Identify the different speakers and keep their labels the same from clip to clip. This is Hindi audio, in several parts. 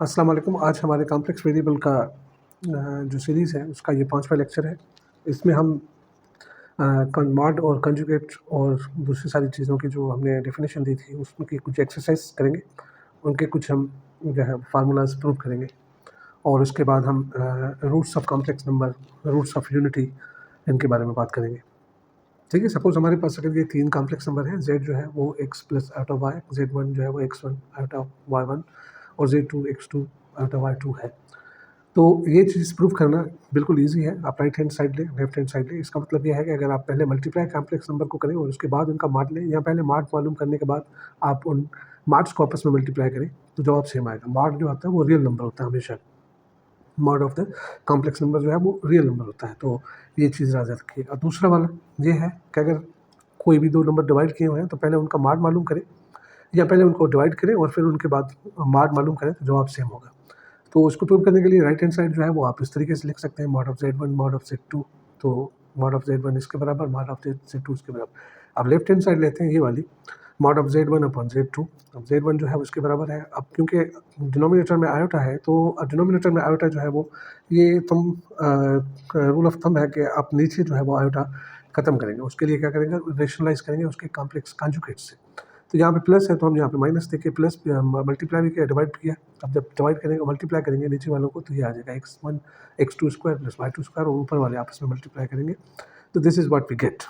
Speaker 1: अस्सलाम वालेकुम। आज हमारे कॉम्प्लेक्स वेरिएबल का जो सीरीज़ है उसका ये 5वां लेक्चर है। इसमें हम मॉड और कंजुगेट और दूसरी सारी चीज़ों की जो हमने डेफिनेशन दी थी उसमें की कुछ एक्सरसाइज करेंगे। उनके कुछ हम जो है फार्मूलाज प्रूव करेंगे और उसके बाद हम roots of complex number, roots of unity, इनके बारे में बात करेंगे। ठीक है, सपोज़ हमारे पास अगर ये 3 कॉम्प्लेक्स नंबर हैं, z जो है वो x plus out of y, z1 जो है वो x1 आउट ऑफ y1 और z2 x2 out of y2 है। तो ये चीज़ प्रूव करना बिल्कुल ईज़ी है। आप राइट हैंड साइड लें, लेफ्ट हैंड साइड लें। इसका मतलब ये है कि अगर आप पहले मल्टीप्लाई कॉम्प्लेक्स नंबर को करें और उसके बाद उनका मॉड लें, या पहले मॉड मालूम करने के बाद आप उन मॉड्स को आपस में मल्टीप्लाई करें, तो जवाब सेम आएगा। मॉड जो होता है वो रियल नंबर होता है हमेशा। Mod of the complex number जो है वो रियल नंबर होता है। तो ये चीज़ याद रखिए। और दूसरा वाला ये है कि अगर कोई भी 2 नंबर डिवाइड किए हुए हैं तो पहले उनका मॉड मालूम करें, या पहले उनको डिवाइड करें और फिर उनके बाद मॉड मालूम करें, तो जवाब सेम होगा। तो उसको प्रूव करने के लिए राइट हैंड साइड जो है वो आप इस तरीके से लिख सकते हैं, mod of z1 mod of z2। तो मॉड ऑफ z1 इसके बराबर, मॉड ऑफ z2 इसके बराबर। अब लेफ्ट हैंड साइड लेते हैं ये वाली, mod of z1 upon z2। अब z1 जो है उसके बराबर है। अब क्योंकि डिनोमिनेटर में आयोटा है, तो डिनोमिनेटर में आयोटा जो है वो ये रूल ऑफ थंब है कि आप नीचे जो है वो आयोटा ख़त्म करेंगे। उसके लिए क्या करेंगे, रेशनलाइज करेंगे उसके कॉम्प्लेक्स कॉन्जुगेट से। तो यहाँ पे प्लस है तो हम यहाँ पे माइनस देके प्लस मल्टीप्लाई भी किया, डिवाइड भी किया। अब जब डिवाइड करेंगे, मल्टीप्लाई करेंगे नीचे वालों को, तो ये आ जाएगा x1 x2 square plus y2 square, और ऊपर वाले आपस में मल्टीप्लाई करेंगे। तो this is what we get.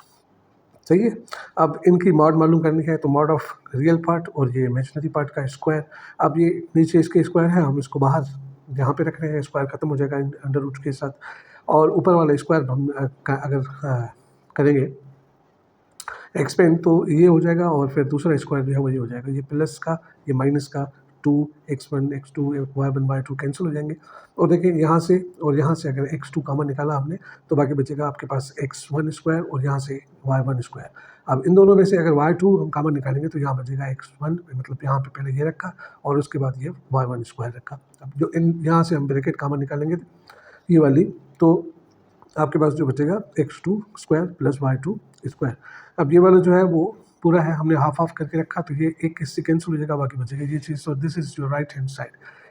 Speaker 1: सही है। अब इनकी मॉड मालूम करनी है, तो मॉड ऑफ रियल पार्ट और ये इमेजिनरी पार्ट का स्क्वायर। अब ये नीचे इसके स्क्वायर है, हम इसको बाहर यहाँ पे रख रहे हैं, स्क्वायर खत्म हो जाएगा अंडर रूट के साथ। और ऊपर वाला स्क्वायर हम अगर करेंगे एक्सपेंड, तो ये हो जाएगा, और फिर दूसरा स्क्वायर जो है वो ये हो जाएगा। ये प्लस का, ये माइनस का, 2x1 x2 y1 y2 cancel हो जाएंगे। और देखिए यहाँ से और यहाँ से अगर x2 कॉमन निकाला हमने, तो बाकी बचेगा आपके पास x1 स्क्वायर और यहाँ से y1 स्क्वायर। अब इन दोनों में से अगर y2 हम कॉमन निकालेंगे, तो यहाँ बचेगा x1, मतलब यहाँ पे पहले ये रखा और उसके बाद ये y1 स्क्वायर रखा। अब जो इन यहाँ से हम ब्रैकेट कॉमन निकालेंगे ये वाली, तो आपके पास जो बचेगा x2 square plus y2 square. अब ये वाला जो है वो पूरा है, हमने हाफ हाफ करके रखा, तो ये एक इससे कैंसिल हो जाएगा, बाकी बचेगा ये चीज़। So this is your right hand side.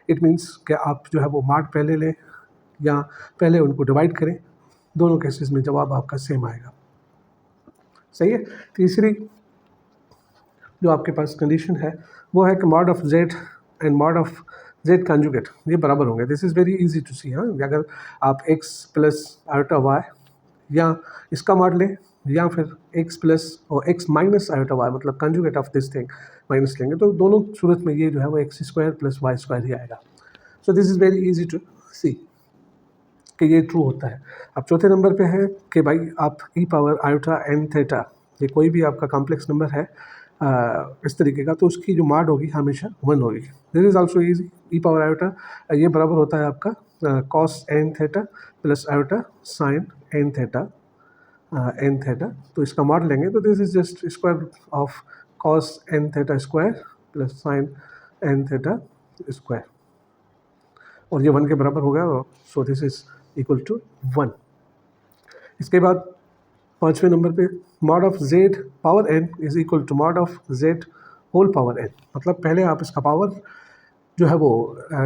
Speaker 1: It means कि आप जो है वो मॉड पहले लें या पहले उनको डिवाइड करें, दोनों केसेस में जवाब आपका सेम आएगा। सही है। तीसरी जो आपके पास कंडीशन है वो है कि mod of z and mod of z conjugate ये बराबर होंगे। This is very easy to see. हाँ, अगर आप x प्लस आयोटा y या इसका मॉड लें, या फिर x प्लस और x माइनस आयोटा y, मतलब conjugate of this thing minus लेंगे, तो दोनों सूरत में ये जो है वो x square plus y square ही आएगा। So this is very easy to see कि ये ट्रू होता है। अब चौथे नंबर पे है कि भाई आप ई पावर आयोटा एन थीटा, ये कोई भी आपका कॉम्प्लेक्स नंबर है इस तरीके का, तो उसकी जो मॉड होगी हमेशा 1 होगी। This is also easy. E power iota ये बराबर होता है आपका cos n theta plus iota sine n theta n theta. तो इसका मॉड लेंगे तो this is just square of cos n theta square plus sine n theta square, और ये 1 के बराबर हो गया। So this is equal to 1। इसके बाद 5वें नंबर पे mod of z power n is equal to mod of z whole power n। मतलब पहले आप इसका पावर जो है वो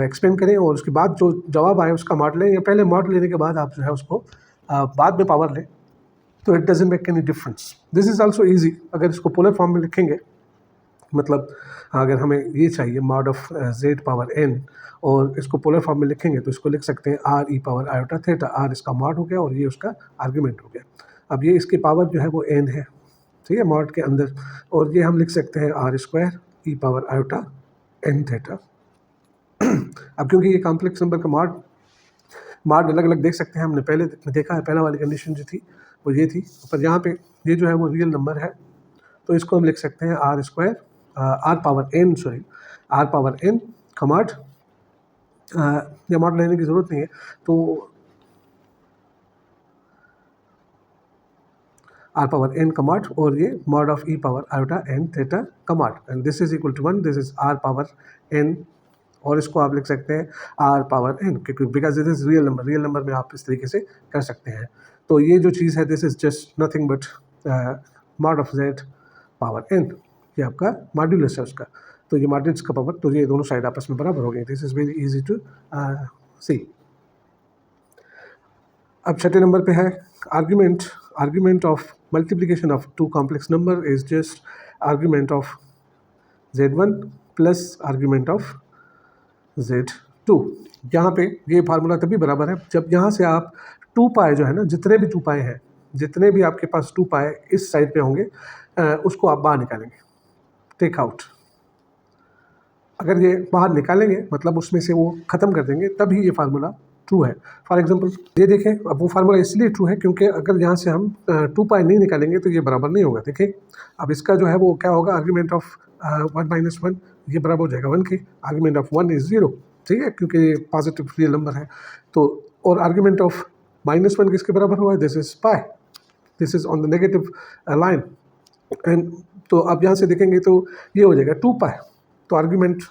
Speaker 1: एक्सपेंड करें और उसके बाद जो जवाब आए उसका मॉड लें, या पहले मॉड लेने के बाद आप जो है उसको बाद में पावर लें, तो it doesn't make any difference. This is also easy. अगर इसको पोलर फॉर्म में लिखेंगे, मतलब अगर हमें ये चाहिए mod of z power n और इसको पोलर फॉर्म में लिखेंगे, तो इसको लिख सकते हैं r e power iota theta. r इसका मॉड हो गया और ये उसका आर्ग्यूमेंट हो गया। अब ये इसकी पावर जो है वो n है, ठीक है, मॉड के अंदर, और ये हम लिख सकते हैं r square e power iota n theta. अब क्योंकि ये कॉम्प्लेक्स नंबर का मॉड अलग अलग देख सकते हैं, हमने पहले देखा है, पहला वाली कंडीशन जो थी वो ये थी, पर यहाँ पे ये जो है वो रियल नंबर है, तो इसको हम लिख सकते हैं R square R power N का मॉड। या मॉड लेने की ज़रूरत नहीं है, तो आर पावर एन का मॉड और ये mod of E power iota N theta का mod, and this is equal to 1। This is R power N, और इसको आप लिख सकते हैं आर पावर एन, क्योंकि because this is real number में आप इस तरीके से कर सकते हैं। तो ये जो चीज़ है this is just nothing but mod of z power n, ये आपका मॉड्यूलस है उसका। तो ये मार्जिन का पावर, तो ये दोनों साइड आपस में बराबर हो गए। This is very easy to see. अब छठे नंबर पे है argument of multiplication of two complex number is just argument of z1 plus argument of z2। यहाँ पे ये फार्मूला तभी बराबर है जब यहाँ से आप 2 पाए जो है ना, जितने भी 2 पाए हैं, जितने भी आपके पास 2 पाए इस साइड पे होंगे, उसको आप बाहर निकालेंगे, टेक आउट। अगर ये बाहर निकालेंगे मतलब उसमें से वो ख़त्म कर देंगे, तभी ये फार्मूला ट्रू है। फॉर एग्जांपल ये देखें, अब वो फार्मूला इसलिए ट्रू है क्योंकि अगर यहाँ से हम 2 पाई नहीं निकालेंगे तो ये बराबर नहीं होगा। देखिए अब इसका जो है वो क्या होगा, आर्ग्यूमेंट ऑफ 1 माइनस 1 ये बराबर हो जाएगा 1 के, आर्ग्यूमेंट ऑफ 1 इज़ 0, ठीक है, क्योंकि ये पॉजिटिव रियल नंबर है। तो और आर्ग्यूमेंट ऑफ -1 किसके बराबर हुआ है, this is pi, this is on the negative line. And तो आप यहाँ से देखेंगे तो ये हो जाएगा 2 पाई। तो आर्ग्यूमेंट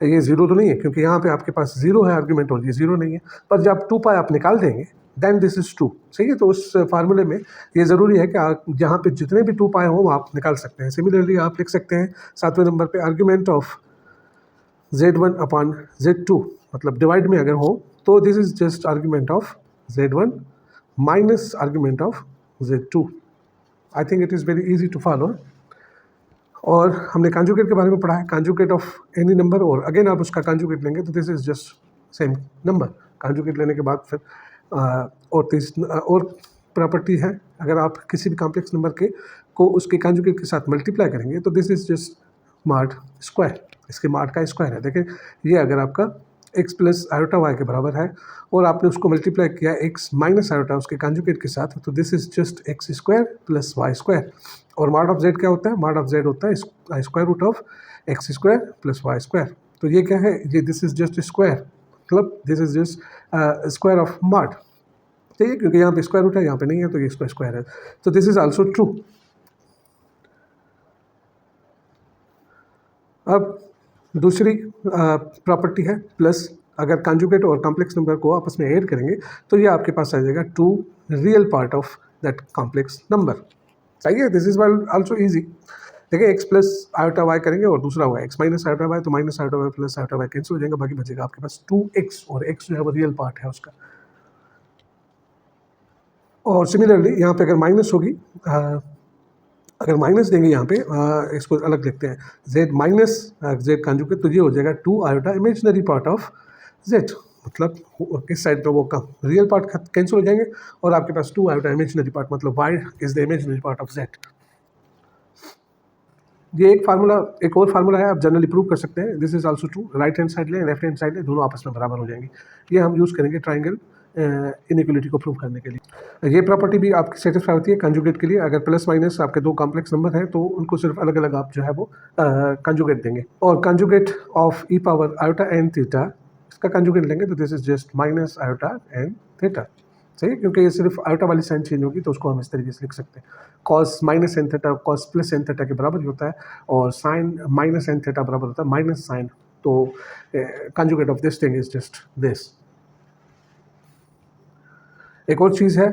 Speaker 1: ये 0 तो नहीं है क्योंकि यहाँ पे आपके पास 0 है आर्ग्यूमेंट और ये 0 नहीं है, पर जब 2 पाई आप निकाल देंगे देन दिस इज़ ट्रू, सही है। तो उस फार्मूले में ये ज़रूरी है कि आप जहाँ पे जितने भी 2 पाए हों आप निकाल सकते हैं। सिमिलरली आप लिख सकते हैं 7वें नंबर पे argument of z1 upon z2, मतलब डिवाइड में अगर हो तो this is just argument of z1 minus argument of z2। I think it is very easy to follow. और हमने कॉन्जुगेट के बारे में पढ़ा है, कॉन्जुगेट ऑफ एनी नंबर, और अगेन आप उसका कॉन्जुगेट लेंगे तो this is just same number. Conjugate लेने के बाद फिर और प्रॉपर्टी है, अगर आप किसी भी कॉम्प्लेक्स नंबर के को उसके कॉन्जुगेट के साथ मल्टीप्लाई करेंगे तो this is just mod square, इसके मॉड का स्क्वायर है। देखिए ये अगर आपका x प्लस आयोटा वाई के बराबर है और आपने उसको मल्टीप्लाई किया x माइनस आयोटा उसके कॉन्जुगेट के साथ, तो दिस इज़ जस्ट x square plus y square. और मॉड ऑफ z क्या होता है, मॉड ऑफ z होता है square root of x square plus y square. तो ये क्या है, ये दिस इज़ जस्ट स्क्वायर, मतलब this is just square of mod, ठीक है, क्योंकि यहाँ पे स्क्वायर रूट है, यहाँ पे नहीं है, तो ये इसका स्क्वायर है। तो दिस इज़ आल्सो ट्रू। अब दूसरी प्रॉपर्टी है प्लस, अगर कॉन्जुगेट और कॉम्प्लेक्स नंबर को आपस में ऐड करेंगे तो ये आपके पास आ जाएगा 2 real part of that complex number, सही है। This is also easy. देखिए x प्लस आयोटा वाई करेंगे और दूसरा हुआ x माइनस आयोटा वाई, तो minus iota y plus iota y cancel हो जाएगा, बाकी बचेगा आपके पास 2x, और x जो है वो रियल पार्ट है उसका। और सिमिलरली यहाँ पे अगर माइनस होगी, अगर माइनस देंगे यहाँ पे, इसको अलग लिखते हैं, z माइनस z कॉन्जुगेट, तो ये हो जाएगा 2 iota imaginary part of z, मतलब इस साइड पे वो कम रियल पार्ट कैंसिल हो जाएंगे और आपके पास 2 आयोटा इमेजिनरी पार्ट, मतलब y is the imaginary part of z। ये एक और फार्मूला है, आप जनरली प्रूव कर सकते हैं। This is also true, right hand side लें लेफ्ट हैंड साइड लें, दोनों आपस में बराबर हो जाएंगे। ये हम यूज़ करेंगे ट्राइंगल इनइक्वलिटी को प्रूव करने के लिए। ये प्रॉपर्टी भी आपकी सेटिस्फाई होती है कंजुगेट के लिए, अगर प्लस माइनस आपके 2 कॉम्प्लेक्स नंबर हैं तो उनको सिर्फ अलग अलग आप जो है वो कंजुगेट देंगे। और conjugate of E power iota N theta, इसका कंजुगेट लेंगे तो this is just minus iota N theta, सही है, क्योंकि ये सिर्फ आयोटा वाली साइन चेंज होगी तो उसको हम इस तरीके से लिख सकते हैं, cos minus n theta cos plus n theta के बराबर ही होता है, और साइन माइनस एन थीटा बराबर होता है माइनस साइन। तो conjugate of this thing is just this. एक और चीज़ है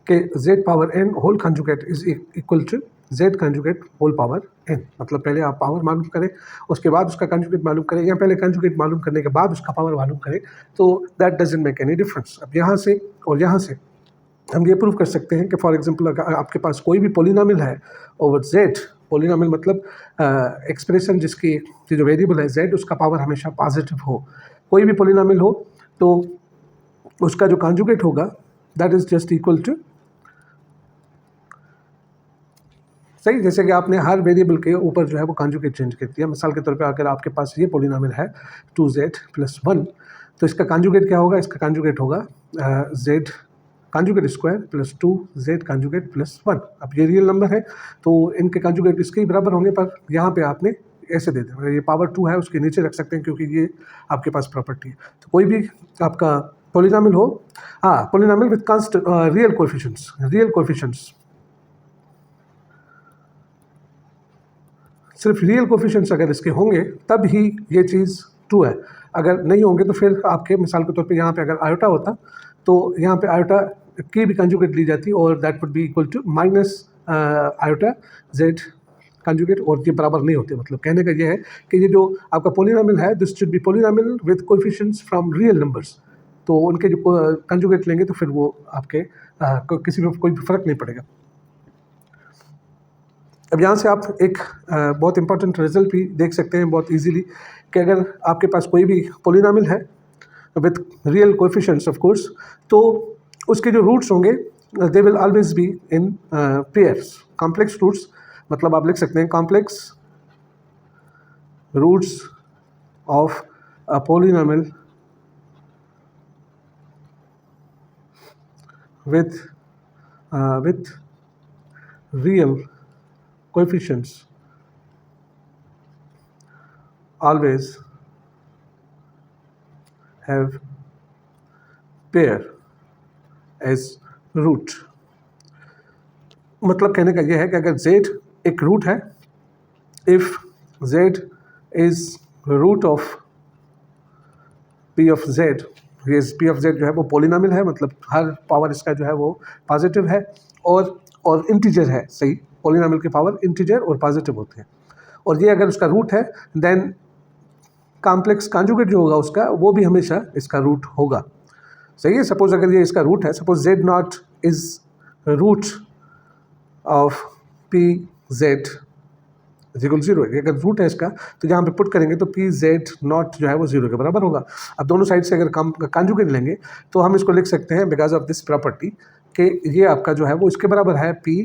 Speaker 1: कि z power n whole conjugate is equal to z conjugate whole power n, मतलब पहले आप पावर मालूम करें उसके बाद उसका कंजुगेट मालूम करें, या पहले कंजुगेट मालूम करने के बाद उसका पावर मालूम करें, तो that doesn't make any difference. अब यहाँ से और यहाँ से हम ये प्रूव कर सकते हैं कि फॉर एग्जांपल अगर आपके पास कोई भी पोलिनोमियल है ओवर z, पोलिनोमियल मतलब एक्सप्रेशन जिसकी जो वेरिएबल है z उसका पावर हमेशा पॉजिटिव हो, कोई भी पोलिनोमियल हो तो उसका जो कॉन्जुगेट होगा that is just equal to, सही, जैसे कि आपने हर वेरिएबल के ऊपर जो है वो कॉन्जुगेट चेंज कर दिया। मिसाल के तौर पे अगर आपके पास ये पोलिनोमियल है 2z प्लस 1, तो इसका कॉन्जुगेट क्या होगा, इसका कॉन्जुगेट होगा z conjugate square plus 2z conjugate plus 1। अब ये रियल नंबर है तो इनके कॉन्जुगेट इसके ही बराबर होंगे, पर यहाँ पे आपने ऐसे दे दें, ये पावर 2 है उसके नीचे रख सकते हैं क्योंकि ये आपके पास प्रॉपर्टी है। तो कोई भी आपका पोलिनोमियल हो, हाँ, polynomial with constant real coefficients, सिर्फ रियल कोएफिशिएंट्स अगर इसके होंगे तब ही ये चीज़ ट्रू है, अगर नहीं होंगे तो फिर आपके मिसाल के तौर पे यहाँ पे अगर आयोटा होता तो यहाँ पे आयोटा की भी कंजुगेट ली जाती और that would be equal to minus iota z conjugate, और ये बराबर नहीं होते। मतलब कहने का ये है कि ये जो आपका पोलिनोमियल है, this should be polynomial with coefficients from real numbers. तो उनके जो कंजुगेट लेंगे तो फिर वो आपके किसी में कोई फ़र्क नहीं पड़ेगा। अब यहाँ से आप एक बहुत इंपॉर्टेंट रिजल्ट भी देख सकते हैं बहुत इजीली, कि अगर आपके पास कोई भी पोलिनोमियल है with real coefficients of course, तो उसके जो रूट्स होंगे they will always be in pairs. Complex roots मतलब आप लिख सकते हैं complex roots of a polynomial with real coefficients always have pair as root। मतलब कहने का यह है कि अगर z एक रूट है, if z is root of p of z, ये p ऑफ z जो है वो पोलिनोमियल है, मतलब हर पावर इसका जो है वो पॉजिटिव है और इंटीजर है। सही, पोलिनोमियल की पावर इंटीजर और पॉजिटिव होते हैं, और ये अगर उसका रूट है देन कॉम्प्लेक्स कॉन्जुगेट जो होगा उसका वो भी हमेशा इसका रूट होगा। सही है। सपोज अगर ये इसका रूट है, suppose z naught is root of p z is equal 0 है। अगर रूट है इसका तो यहाँ पे पुट करेंगे तो पी जेड नॉट जो है वो 0 के बराबर होगा। अब दोनों साइड से अगर कॉन्जुगेट लेंगे तो हम इसको लिख सकते हैं बिकॉज ऑफ दिस प्रॉपर्टी कि ये आपका जो है वो इसके बराबर है p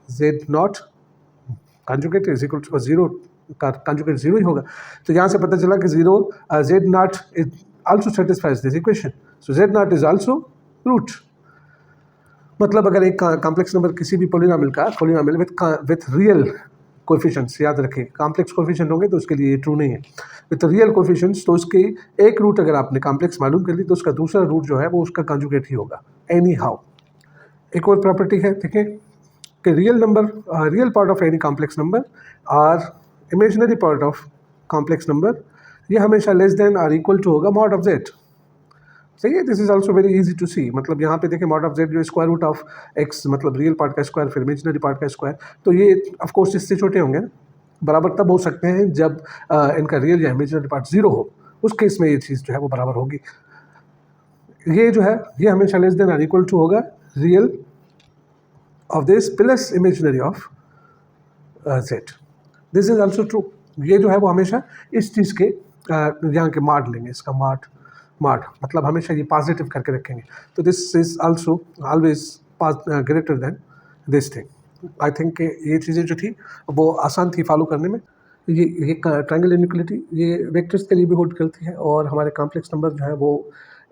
Speaker 1: z naught conjugate is equal to 0 का कॉन्जुगेट 0 ही होगा। तो यहाँ से पता चला कि 0 z naught is also satisfies this equation, so z naught is also root. मतलब अगर एक कॉम्प्लेक्स नंबर किसी भी पोलिनोमियल विथ रियल कोएफिशिएंट्स, याद रखें कॉम्प्लेक्स कोएफिशिएंट होंगे तो उसके लिए ये ट्रू नहीं है, विथ रियल कोएफिशिएंट्स, तो उसकी एक रूट अगर आपने कॉम्प्लेक्स मालूम कर ली तो उसका दूसरा रूट जो है वो उसका कॉन्जुगेट ही होगा एनी हाउ। एक और प्रॉपर्टी है, देखें कि real part of any complex number और imaginary part of complex number ये हमेशा लेस देन और इक्वल टू होगा मॉड ऑफ जेड। सही है। This is also very easy to see. मतलब यहाँ पे देखें मॉड ऑफ जेड जो स्क्वायर रूट ऑफ एक्स, मतलब रियल पार्ट का स्क्वायर फिर इमेजिनरी पार्ट का स्क्वायर, तो ये ऑफ कोर्स इससे छोटे होंगे ना, बराबर तब हो सकते हैं जब इनका रियल या इमेजिनरी पार्ट 0 हो, उस केस में ये चीज़ जो है वो बराबर होगी। ये जो है ये हमेशा लेस देन और इक्वल टू होगा real of this plus imaginary of Z. This is also true. ये जो है वो हमेशा इस चीज़ के यहाँ के मार्ड लेंगे, इसका मार्ड मतलब हमेशा ये पॉजिटिव करके रखेंगे। तो this is also always greater then this thing. I think कि ये चीज़ें जो थी वो आसान थी फॉलो करने में। ये ट्रायंगल इनइक्वालिटी ये वेक्टर्स के लिए भी होल्ड करती है, और हमारे कॉम्प्लेक्स नंबर जो है वो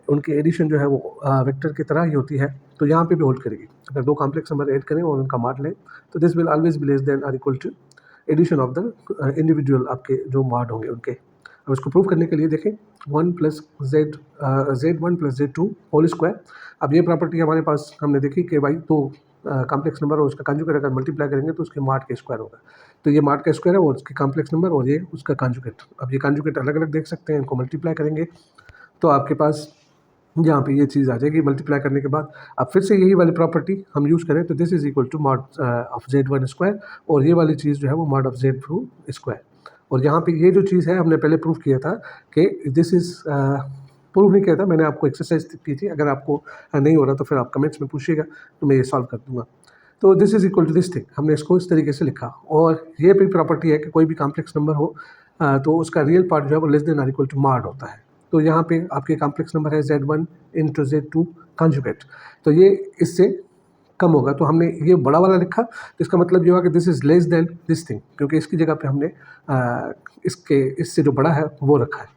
Speaker 1: उनकी एडिशन जो है वो वेक्टर की तरह ही होती है, तो यहाँ पे भी होल्ड करेगी। अगर दो कॉम्प्लेक्स नंबर ऐड करें और उनका मार्ड लें तो this will always be less than और equal to addition of the individual आपके जो मार्ड होंगे उनके। अब इसको प्रूव करने के लिए देखें 1 plus z1 plus z2 whole square. अब ये प्रॉपर्टी हमारे पास हमने देखी कि भाई तो कॉम्प्लेक्स नंबर और उसका कॉन्जुगेट अगर मल्टीप्लाई करेंगे तो उसके मार्ड के स्क्वायर होगा। तो ये मार्ड का स्क्वायर है और उसके कॉम्प्लेक्स नंबर और ये उसका कॉन्जुगेट। अब ये कॉन्जुगेट अलग अलग देख सकते हैं, इनको मल्टीप्लाई करेंगे तो आपके पास यहाँ पे ये चीज़ आ जाएगी। मल्टीप्लाई करने के बाद अब फिर से यही वाली प्रॉपर्टी हम यूज़ करें तो this is equal to mod of z1 square, और ये वाली चीज़ जो है वो मॉड ऑफ z2 स्क्वायर। और यहाँ पे ये जो चीज़ है हमने पहले प्रूफ किया था कि दिस इज़ प्रूफ नहीं किया था, मैंने आपको एक्सरसाइज की थी। अगर आपको नहीं हो रहा तो फिर आप कमेंट्स में पूछिएगा तो मैं ये सॉल्व कर दूँगा। तो this is equal to this thing, हमने इसको इस तरीके से लिखा। और ये भी प्रॉपर्टी है कि कोई भी कॉम्प्लेक्स नंबर हो तो उसका रियल पार्ट जो है वो लेस देन और इक्वल टू मॉड होता है। तो यहाँ पे आपके कॉम्प्लेक्स नंबर है z1 इंटू z2 कॉन्जुगेट, तो ये इससे कम होगा। तो हमने ये बड़ा वाला लिखा, तो इसका मतलब ये हुआ कि this is less than this thing, क्योंकि इसकी जगह पे हमने इससे जो बड़ा है वो रखा है।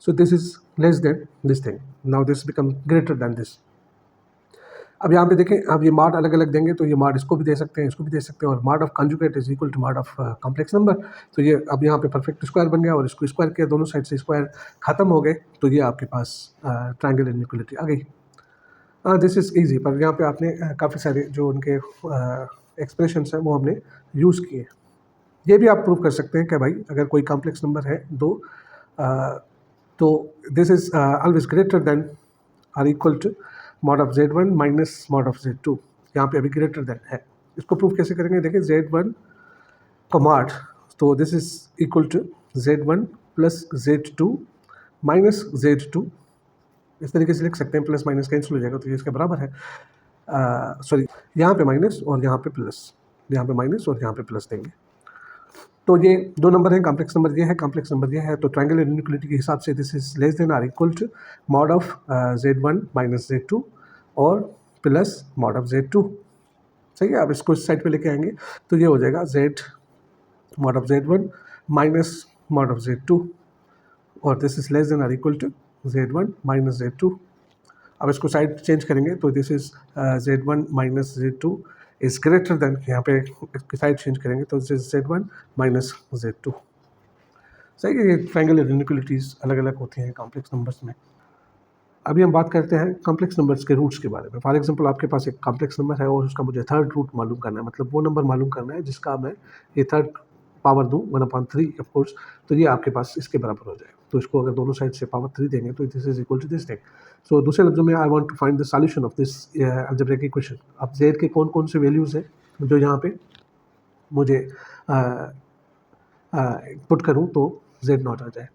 Speaker 1: सो this is less than this thing, now this become greater than this. अब यहाँ पे देखें, अब ये मार्ड अलग अलग देंगे तो ये मार्ड इसको भी दे सकते हैं, इसको भी दे सकते हैं, और mod of conjugate is equal to mod of complex number. तो ये अब यहाँ पे परफेक्ट स्क्वायर बन गया और इसको स्क्वायर किया, दोनों साइड से स्क्वायर खत्म हो गए, तो ये आपके पास ट्रायंगल इनइक्वालिटी आ गई। दिस इज़ ईजी, पर यहाँ पे आपने काफ़ी सारे जो उनके एक्सप्रेशंस हैं वो हमने यूज़ किए। ये भी आप प्रूव कर सकते हैं कि भाई अगर कोई कॉम्प्लेक्स नंबर है दो तो this is always greater than और equal to mod of z1 minus mod of z2। यहाँ पे अभी ग्रेटर देन है। इसको प्रूव कैसे करेंगे, देखिए z1 कॉमाड, तो this is equal to Z1 plus Z2 minus Z2, इस तरीके से लिख सकते हैं, प्लस माइनस कैंसिल हो जाएगा तो ये इसके बराबर है, सॉरी यहाँ पे माइनस और यहाँ पे प्लस, यहाँ पे माइनस और यहाँ पे प्लस देंगे। तो ये दो नंबर हैं, कॉम्प्लेक्स नंबर ये है, कॉम्प्लेक्स नंबर ये है। तो ट्रायंगल इनइक्वालिटी के हिसाब से this is less than or equal to mod of Z1 minus Z2 और प्लस मॉड ऑफ Z2। सही है, अब इसको इस साइड पे लेके आएंगे तो ये हो जाएगा Z mod of Z1 minus mod of Z2 और this is less than or equal to Z1 minus Z2। अब इसको साइड चेंज करेंगे तो this is Z1 minus Z2 is greater than, यहाँ पे इसकी साइड चेंज करेंगे तो this is Z1 minus Z2। सही है, ये ट्रायंगल इनइक्वालिटीज़ अलग अलग होती हैं कॉम्प्लेक्स नंबर्स में। अभी हम बात करते हैं कॉम्प्लेक्स नंबर्स के रूट्स के बारे में। फॉर एग्जांपल आपके पास एक कॉम्प्लेक्स नंबर है और उसका मुझे थर्ड रूट मालूम करना है, मतलब वो नंबर मालूम करना है जिसका मैं ये थर्ड पावर दूँ 1/3 ऑफ कोर्स, तो ये आपके पास इसके बराबर हो जाए। तो इसको अगर दोनों साइड से पावर 3 देंगे तो this is equal to this thing. So दूसरे लफ्ज़ों में I want to find the solution of this algebraic equation. अब z के कौन कौन से वैल्यूज़ हैं जो यहाँ पे मुझे पुट करूँ तो Z0 आ जाए।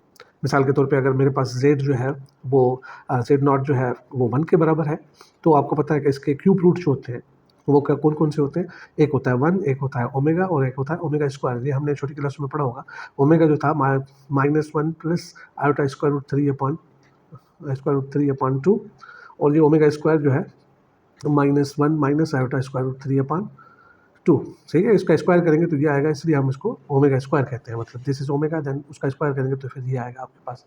Speaker 1: मिसाल के तौर पे अगर मेरे पास Z जो है वो Z0 जो है वो 1 के बराबर है, तो आपको पता है कि इसके क्यूब रूट जो होते हैं वो कौन कौन से होते हैं, एक होता है 1, एक होता है ओमेगा और एक होता है ओमेगा स्क्वायर। ये हमने छोटी क्लास में पढ़ा होगा। ओमेगा जो था -1 प्लस आयोटा स्क्वायर रूट 3/2 और ये ओमेगा स्क्वायर जो है -1 माइनस आयोटा स्क्वायर रूट 3/2। सही है, इसका स्क्वायर करेंगे तो ये आएगा, इसलिए हम इसको ओमेगा स्क्वायर कहते हैं। मतलब दिस इज ओमेगा, देन उसका स्क्वायर करेंगे तो फिर ये आएगा आपके पास।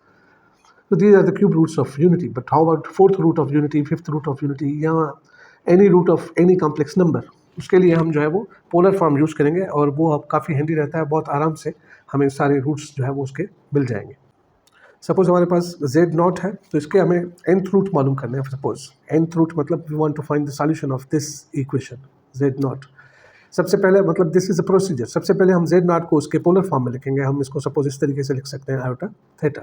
Speaker 1: तो these are the cube roots of unity. But how about fourth root of unity, fifth root of unity, या any root of any complex number? उसके लिए हम जो है वो पोलर फॉर्म यूज़ करेंगे और वो अब काफ़ी हैंडी रहता है, बहुत आराम से हमें सारे रूट्स जो है वो उसके मिल जाएंगे। सपोज हमारे पास Z0 है तो इसके हमें nth रूट मालूम करना है। सपोज nth रूट मतलब we want to find the solution of this equation Z0। सबसे पहले मतलब दिस इज अ प्रोसीजर, सबसे पहले हम Z0 को उसके पोलर फॉर्म में लिखेंगे। हम इसको सपोज इस तरीके से लिख सकते हैं आयोटा थीटा।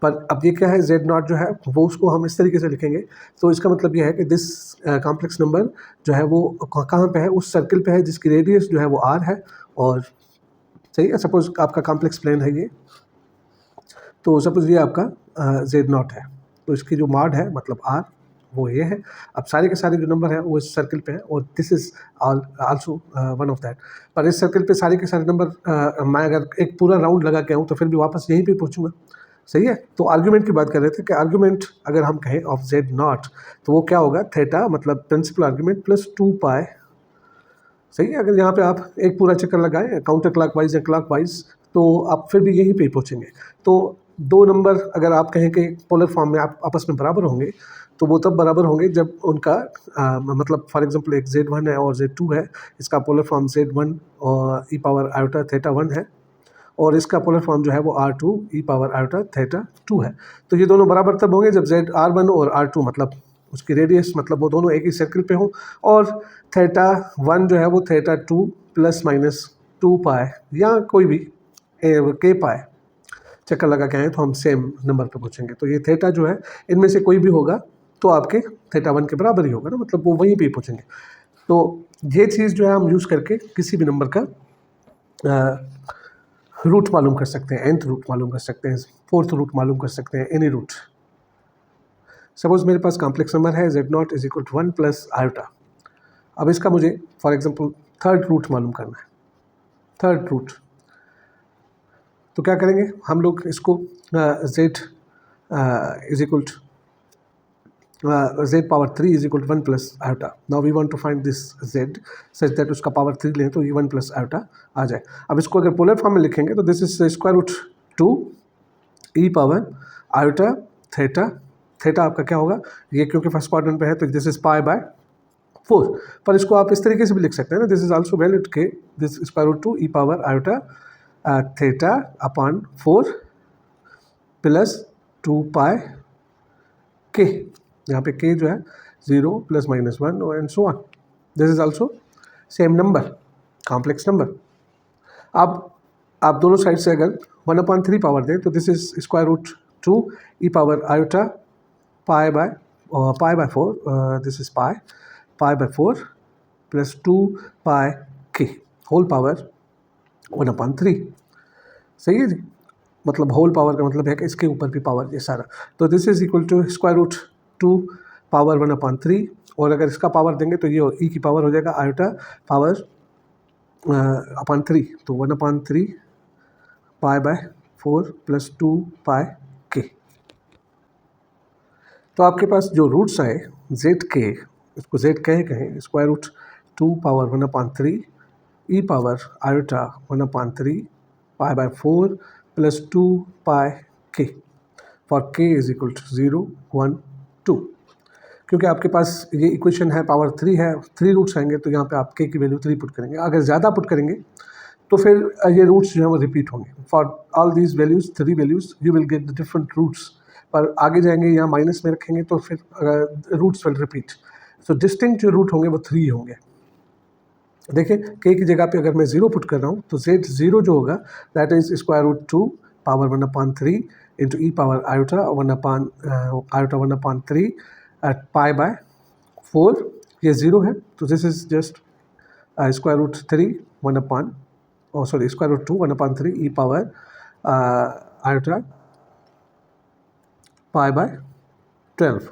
Speaker 1: पर अब ये क्या है, Z0 जो है वो उसको हम इस तरीके से लिखेंगे, तो इसका मतलब ये है कि दिस कॉम्प्लेक्स नंबर जो है वो कहाँ पे है, उस सर्किल पे है जिसकी रेडियस जो है वो r है। और सही है, सपोज आपका कॉम्प्लेक्स प्लेन है ये, तो सपोज ये आपका Z0 है, तो इसकी जो मॉड है मतलब r वो ये है। अब सारे के सारे जो नंबर हैं वो इस सर्किल पे है और this is also one of that. पर इस सर्किल पे सारे के सारे नंबर मैं अगर एक पूरा राउंड लगा के आऊँ तो फिर भी वापस यहीं पे पहुँचूंगा। सही है, तो आर्ग्यूमेंट की बात कर रहे थे कि आर्ग्यूमेंट अगर हम कहें ऑफ Z0 तो वो क्या होगा, थीटा मतलब प्रिंसिपल आर्ग्यूमेंट प्लस 2 पाई। सही है, अगर यहाँ पे आप एक पूरा चक्कर लगाएं काउंटर क्लॉकवाइज या क्लॉकवाइज तो आप फिर भी यहीं पे पहुँचेंगे। तो दो नंबर अगर आप कहें कि पोलर फॉर्म में आप आपस में बराबर होंगे तो वो तब बराबर होंगे जब उनका मतलब फॉर एग्जांपल एक Z1 है और Z2 है, इसका पोलर फॉर्म Z1 और ई पावर आयोटा थीटा 1 है और इसका पोलर फॉर्म जो है वो R2 ई पावर आयोटा थीटा 2 है। तो ये दोनों बराबर तब होंगे जब R1 और R2 मतलब उसकी रेडियस मतलब वो दोनों एक ही सर्किल पे हों और थीटा 1 जो है वो थीटा 2 प्लस माइनस 2 पाई या कोई भी k पाई चक्कर लगा के आए तो हम सेम नंबर पे पहुँचेंगे। तो ये थीटा जो है इनमें से कोई भी होगा तो आपके थीटा 1 के बराबर ही होगा ना, मतलब वो वहीं पे ही पहुँचेंगे। तो ये चीज़ जो है हम यूज़ करके किसी भी नंबर का रूट मालूम कर सकते हैं, nth रूट मालूम कर सकते हैं, फोर्थ रूट मालूम कर सकते हैं, एनी रूट। सपोज मेरे पास कॉम्प्लेक्स नंबर है Z0 is equal to 1 plus iota. अब इसका मुझे फॉर एग्जांपल थर्ड रूट मालूम करना है, थर्ड रूट। तो क्या करेंगे हम लोग इसको Z is equal to Z power 3 is equal to 1 plus iota. Now we want to find this Z such that उसका पावर 3 लें तो ये 1 प्लस आयोटा आ जाए। अब इसको अगर पोलर फॉर्म में लिखेंगे तो this is square root 2 e power iota theta. Theta आपका क्या होगा, ये क्योंकि फर्स्ट क्वाड्रेंट पे है तो दिस इज पाई बाय 4। पर इसको आप इस तरीके से भी लिख सकते हैं ना, दिस इज आल्सो वैलिड के this square root 2 e power iota theta upon 4 plus 2 pi k. यहाँ पे k जो है 0 प्लस माइनस 1 और and so on. This is also same number, complex number. अब आप दोनों साइड से अगर 1/3 पावर दें तो this is square root 2 e power iota pi by 4, this is pi by 4 plus 2 pi k whole power 1/3। सही है जी, मतलब होल पावर का मतलब है कि इसके ऊपर भी पावर ये सारा। तो this is equal to square root 2 power 1/3, और अगर इसका पावर देंगे तो ये ई की पावर हो जाएगा आयोटा पावर अपॉन 3, तो 1/3 पाई बाय 4 प्लस 2 पाई के। तो आपके पास जो रूट्स आए जेड के, इसको जेड कहें square root 2 power 1/3 e power iota 1/3 pi by 4 plus 2 pi k for के इज इक्वल टू 0 1 2। क्योंकि आपके पास ये इक्वेशन है पावर 3 है, 3 रूट्स आएंगे तो यहाँ पे आप के की वैल्यू 3 पुट करेंगे। अगर ज़्यादा पुट करेंगे तो फिर ये रूट्स जो है वो रिपीट होंगे। For all these values 3 values you will get the different roots, पर आगे जाएंगे यहाँ माइनस में रखेंगे तो फिर roots will repeat. So distinct जो रूट होंगे वो 3 होंगे। देखिए के की जगह पे अगर मैं 0 पुट कर रहा हूँ तो z 0 जो होगा that is square root 2 power 1/3 into e power iota 1/3 at pi by 4। ये 0 है तो this is just square root 3 square root 2 1/3 e power iota pi by 12।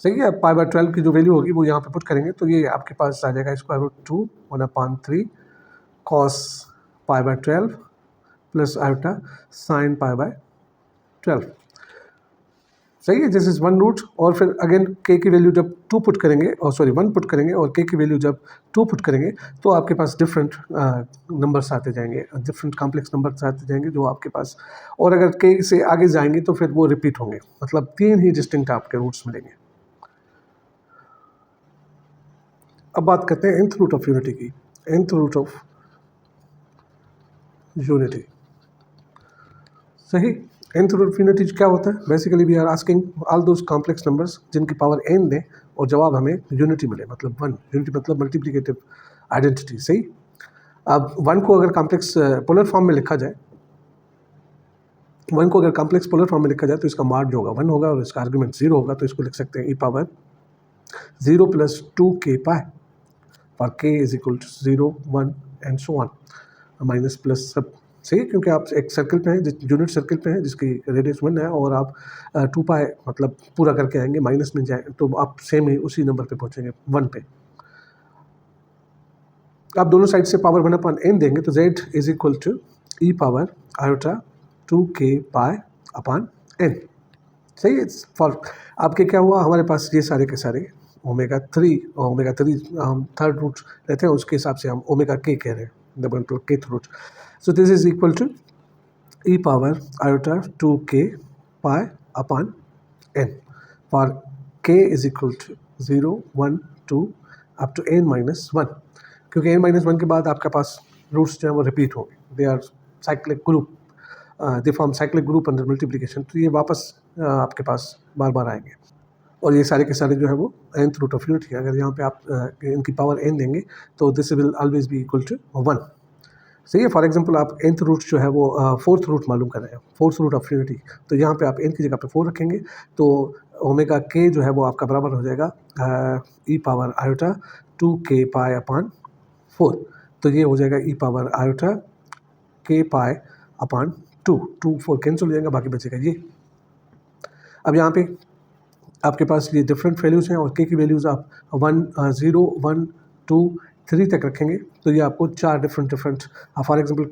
Speaker 1: सही है, पाई बाय 12 की जो वैल्यू होगी वो यहाँ पे पुट करेंगे तो ये आपके पास आ जाएगा square root 2 1/3 cos pi by 12 plus iota sine pi by 12। सही है, दिस इज वन रूट। और फिर अगेन के की वैल्यू जब 2 पुट करेंगे और 1 पुट करेंगे और के की वैल्यू जब 2 पुट करेंगे तो आपके पास डिफरेंट नंबर्स आते जाएंगे, डिफरेंट कॉम्प्लेक्स नंबर्स आते जाएंगे जो आपके पास, और अगर के से आगे जाएंगे तो फिर वो रिपीट होंगे, मतलब 3 ही डिस्टिंक्ट आपके रूट्स मिलेंगे। अब बात करते हैं nth रूट ऑफ यूनिटी की। nth रूट ऑफ यूनिटी, सही। nth रूट ऑफ यूनिटी क्या होता है? Basically we are asking all those complex numbers जिनकी पावर n दें और जवाब हमें यूनिटी मिले, मतलब 1। यूनिटी मतलब मल्टीप्लिकेटिव आइडेंटिटी, सही। अब 1 को अगर कॉम्प्लेक्स पोलर फॉर्म में लिखा जाए, 1 को अगर कॉम्प्लेक्स पोलर फॉर्म में लिखा जाए तो इसका मार्ग जो होगा 1 होगा और इसका आर्गुमेंट 0 होगा, तो इसको लिख सकते हैं e power 0 plus 2k pi for k is equal to 0 1 and so on, minus plus सब, सही। क्योंकि आप एक सर्कल पे हैं, यूनिट सर्कल पे हैं जिसकी रेडियस 1 है, और आप 2 पाई मतलब पूरा करके आएंगे, माइनस में जाए तो आप सेम ही उसी नंबर पे पहुंचेंगे 1 पे। आप दोनों साइड से पावर 1/n देंगे तो z is equal to e power iota 2k pi upon n, सही है। फॉर आपके क्या हुआ, हमारे पास ये सारे के सारे ओमेगा 3 और ओमेगा 3 हम थर्ड रूट लेते हैं, उसके हिसाब से हम ओमेगा k कह रहे हैं, double to kth root. So this is equal to e power iota 2k pi upon n for k is equal to 0 1 2 up to n minus 1। क्योंकि n माइनस 1 के बाद आपके पास रूट्स जो है वो रिपीट होंगे, they are cyclic group, they form cyclic group under multiplication, तो ये वापस आपके पास बार बार आएंगे। और ये सारे के सारे जो है वो nth रूट ऑफ यूनिटी है। अगर यहाँ पे आप इनकी पावर n देंगे तो this will always be equal to 1, सही है। फॉर एग्जांपल आप nth रूट जो है वो फोर्थ रूट मालूम कर रहे हैं, फोर्थ रूट ऑफ यूनिटी, तो यहाँ पे आप n की जगह पे 4 रखेंगे तो ओमेगा k जो है वो आपका बराबर हो जाएगा e power iota 2k pi upon 4, तो ये हो जाएगा e power iota k pi upon 2 2 4 cancel हो जाएगा, बाकी बचेगा ये। अब यहाँ पे आपके पास ये डिफरेंट वैल्यूज़ हैं और के की वैल्यूज़ आप 1 0 1 2 3 तक रखेंगे तो ये आपको 4 डिफरेंट फॉर एग्जांपल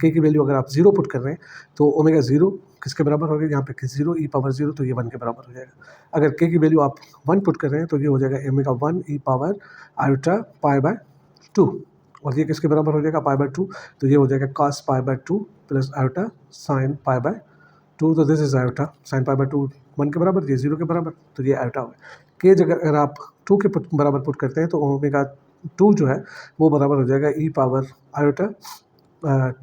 Speaker 1: के की वैल्यू अगर आप 0 पुट कर रहे हैं तो ओमेगा 0 किसके बराबर होगा, यहाँ पे 0 ई पावर 0, तो ये 1 के बराबर हो जाएगा। अगर के की वैल्यू आप 1 पुट कर रहे हैं तो ये हो जाएगा ओमेगा 1 ई पावर आयोटा पाई बाय 2, और ये किसके बराबर हो जाएगा, पाई बाय 2, तो ये हो जाएगा cos pi bye 2 plus iota sine pi bye 2, तो this is iota sine pi bye 2 1 के बराबर, ये 0 के बराबर, तो ये आयोटा हो। के जगह अगर आप 2 के बराबर पुट करते हैं तो ओमेगा 2 जो है वो बराबर हो जाएगा e power iota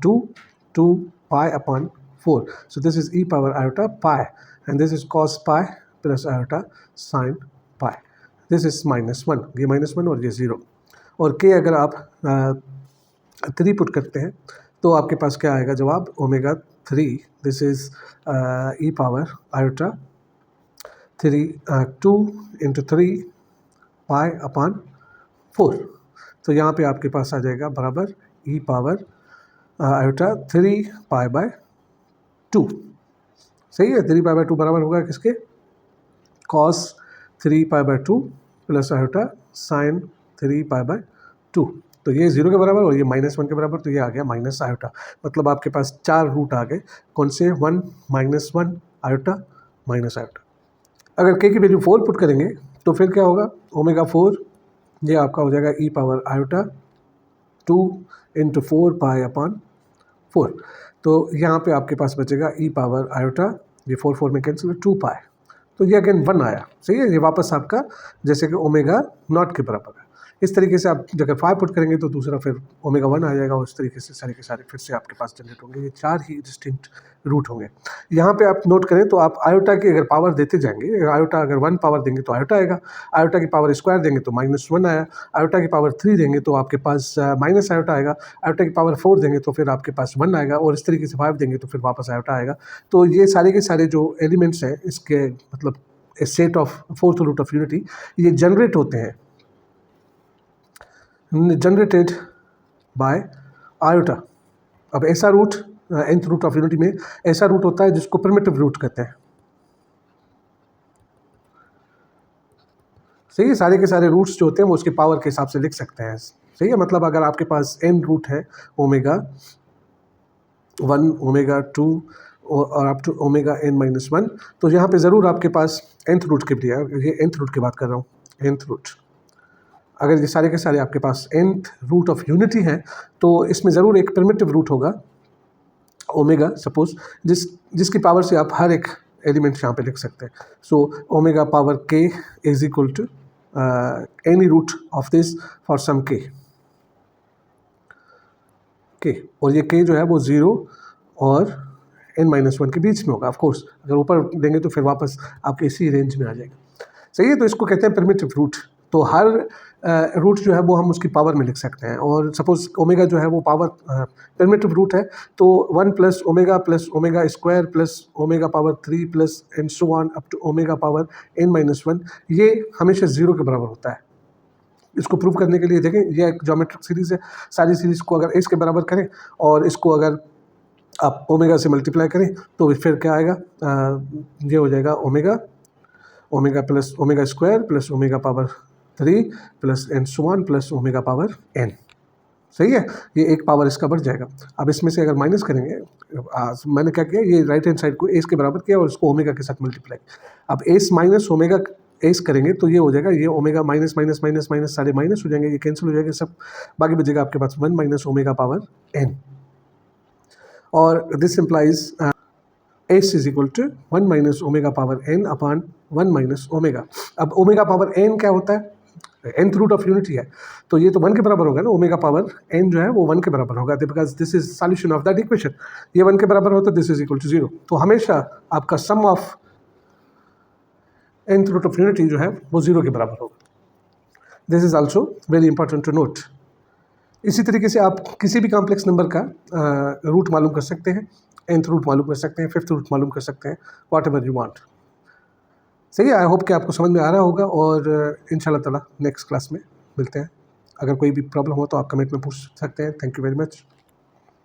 Speaker 1: 2 pi upon 4, so this is e power iota pi and this is cos pi plus iota sine pi, this is -1, ये -1 और ये 0। और के अगर आप 3 पुट करते हैं तो आपके पास क्या आएगा जवाब, omega 3, this is e power iota 2 into 3 pi upon 4, तो यहाँ पे आपके पास आ जाएगा बराबर ई पावर आयोटा 3π/2। सही है, 3π/2 बराबर होगा किसके, cos 3π/2 प्लस आयोटा साइन 3π/2। तो ये 0 के बराबर और ये -1 के बराबर, तो ये आ गया माइनस आयोटा। मतलब आपके पास 4 रूट आ गए, कौन से, 1 -1 आयोटा माइनस आयोटा। अगर k की वैल्यू 4 पुट करेंगे तो फिर क्या होगा, ω4 ये आपका हो जाएगा e पावर आयोटा 2 × 4π/4। तो यहाँ पे आपके पास बचेगा e पावर आयोटा, ये 4 में कैंसिल, 2π। तो ये अगेन 1 आया, सही है, ये वापस आपका जैसे कि ω0 के बराबर है। इस तरीके से आप अगर 5 पुट करेंगे तो दूसरा फिर ω1 आ जाएगा, और इस तरीके से सारे के सारे फिर से आपके पास जनरेट होंगे। ये 4 ही डिस्टिंक्ट रूट होंगे। यहाँ पे आप नोट करें तो आप आयोटा की अगर पावर देते जाएंगे, आयोटा अगर 1 पावर देंगे तो आयोटा आएगा, आयोटा की पावर स्क्वायर देंगे तो -1 आया, आयोटा की पावर 3 देंगे तो आपके पास माइनस आयोटा आएगा, आयोटा की पावर 4 देंगे तो फिर आपके पास 1 आएगा, और इस तरीके से 5 देंगे तो फिर वापस आयोटा आएगा। तो ये सारे के सारे जो एलिमेंट्स हैं इसके मतलब set of fourth root of unity, ये जनरेट होते हैं, जनरेटेड बाय आयोटा। अब ऐसा root, nth root of unity में ऐसा रूट होता है जिसको प्रिमिटिव रूट कहते हैं। सही है, सारे के सारे रूट्स जो होते हैं वो उसके पावर के हिसाब से लिख सकते हैं। सही है, मतलब अगर आपके पास n रूट है, ω1 ω2 और अप टू ω(n-1), तो यहाँ पे ज़रूर आपके पास nth रूट के लिए, ये nth रूट की बात कर रहा हूँ, nth रूट, अगर ये सारे के सारे आपके पास nth रूट ऑफ यूनिटी है तो इसमें ज़रूर एक प्रिमिटिव रूट होगा ओमेगा, सपोज जिसकी पावर से आप हर एक एलिमेंट यहाँ पे लिख सकते हैं। So omega power k is equal to any root of this for some k, और ये k जो है वो 0 और n-1 के बीच में होगा। ऑफ कोर्स अगर ऊपर देंगे तो फिर वापस आपके इसी रेंज में आ जाएगा। सही है, तो इसको कहते हैं प्रिमिटिव रूट। तो हर रूट जो है वो हम उसकी पावर में लिख सकते हैं, और सपोज ओमेगा जो है वो पावर प्रिमिटिव रूट है, तो 1 + omega + omega square + omega power 3 + and so on up to omega power n-1, ये हमेशा 0 के बराबर होता है। इसको प्रूव करने के लिए देखें, ये एक ज्योमेट्रिक सीरीज़ है, सारी सीरीज़ को अगर इसके बराबर करें और इसको अगर आप ओमेगा से मल्टीप्लाई करें तो फिर क्या आएगा, ये हो जाएगा omega + omega square + omega power 3 + and so on + omega power n। सही है, ये एक पावर इसका बढ़ जाएगा। अब इसमें से अगर माइनस करेंगे, मैंने क्या किया, ये राइट हैंड साइड को एस के बराबर किया और इसको ओमेगा के साथ मल्टीप्लाई। अब एस माइनस ओमेगा एस करेंगे तो ये हो जाएगा, ये omega minus minus minus minus सारे माइनस हो जाएंगे, ये कैंसिल हो जाएंगे सब, बाकी बचेगा आपके पास 1 - ओमेगा पावर n, और this implies s is equal to 1 - omega power n upon 1 - omega. अब ओमेगा पावर n क्या होता है, nth रूट ऑफ यूनिटी है, तो ये तो 1 के बराबर होगा ना, ओमेगा पावर n जो है वो 1 के बराबर होगा, because this is solution of that equation. ये 1 के बराबर होता है, दिस इज इक्वल टू 0। तो हमेशा आपका sum of nth root of unity जो है वो 0 के बराबर होगा। This is also very important to note. इसी तरीके से आप किसी भी कॉम्प्लेक्स नंबर का रूट मालूम कर सकते हैं, nth रूट मालूम कर सकते हैं, 5th रूट मालूम कर सकते हैं, वॉट एवर यू वांट। सही है, आई होप कि आपको समझ में आ रहा होगा, और इंशाल्लाह ताला नेक्स्ट क्लास में मिलते हैं। अगर कोई भी प्रॉब्लम हो तो आप कमेंट में पूछ सकते हैं। Thank you very much.